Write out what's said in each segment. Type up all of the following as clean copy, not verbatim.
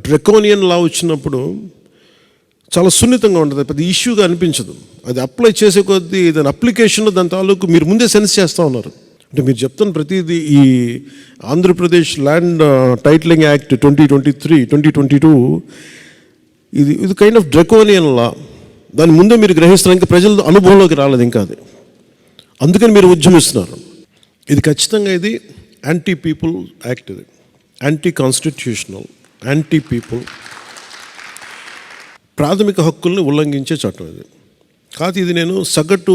Draconian లా వచ్చినప్పుడు చాలా సున్నితంగా ఉంటుంది, పెద్ద ఇష్యూగా అనిపించదు. అది అప్లై చేసే కొద్దీ దాని అప్లికేషన్లో దాని తాలూకు మీరు ముందే సెన్స్ చేస్తూ ఉన్నారు. అంటే మీరు చెప్తున్న ప్రతిదీ ఈ ఆంధ్రప్రదేశ్ ల్యాండ్ టైటిలింగ్ యాక్ట్ 2022 ఇది కైండ్ ఆఫ్ డ్రెకోనియన్ లా. దాని ముందే మీరు గ్రహిస్తున్నారు, ఇంకా ప్రజల అనుభవంలోకి రాలేదు ఇంకా అది. అందుకని మీరు ఉద్యమిస్తున్నారు. ఇది ఖచ్చితంగా ఇది యాంటీ పీపుల్ యాక్ట్, ఇది యాంటీ కాన్స్టిట్యూషనల్, యాంటీ పీపుల్, ప్రాథమిక హక్కుల్ని ఉల్లంఘించే చట్టం ఇది కాదు. ఇది నేను సగటు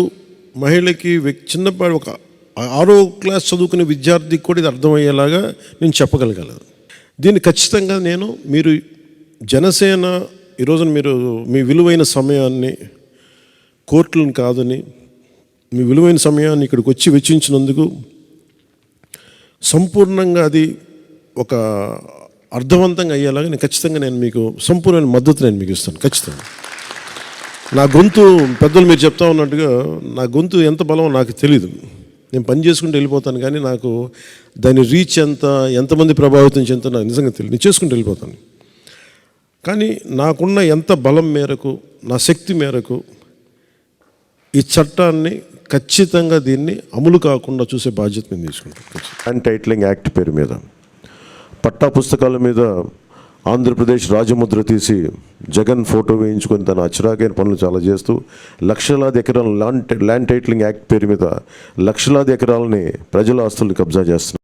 మహిళకి చిన్నపాటి ఒక 6వ క్లాస్ చదువుకునే విద్యార్థికి కూడా ఇది అర్థమయ్యేలాగా నేను చెప్పగలగలేదు. దీన్ని ఖచ్చితంగా మీరు జనసేన ఈరోజున మీరు మీ విలువైన సమయాన్ని కోర్టులను కాదని మీ విలువైన సమయాన్ని ఇక్కడికి వచ్చి వెచ్చించినందుకు సంపూర్ణంగా అది ఒక అర్థవంతంగా అయ్యేలాగా ఖచ్చితంగా మీకు సంపూర్ణమైన మద్దతు మీకు ఇస్తాను. ఖచ్చితంగా నా గొంతు పెద్దలు మీరు చెప్తా ఉన్నట్టుగా నా గొంతు ఎంత బలమో నాకు తెలీదు. నేను పని చేసుకుంటూ వెళ్ళిపోతాను, కానీ నాకు దాని రీచ్ ఎంతమంది ప్రభావితం చెందుతో నాకు నిజంగా తెలియదు. నేను చేసుకుంటూ వెళ్ళిపోతాను, కానీ నాకున్న ఎంత బలం మేరకు, నా శక్తి మేరకు ఈ చట్టాన్ని ఖచ్చితంగా దీన్ని అమలు కాకుండా చూసే బాధ్యత నేను తీసుకుంటాను. ల్యాండ్ టైటిలింగ్ యాక్ట్ పేరు మీద పట్టా పుస్తకాల మీద ఆంధ్రప్రదేశ్ రాజముద్ర తీసి జగన్ ఫోటో వేయించుకొని తన అచ్చరాకైన పనులు చాలా చేస్తూ లక్షలాది ఎకరాల ల్యాండ్ టైటిలింగ్ యాక్ట్ పేరు మీద లక్షలాది ఎకరాలని ప్రజల ఆస్తుల్ని కబ్జా చేస్తున్నారు.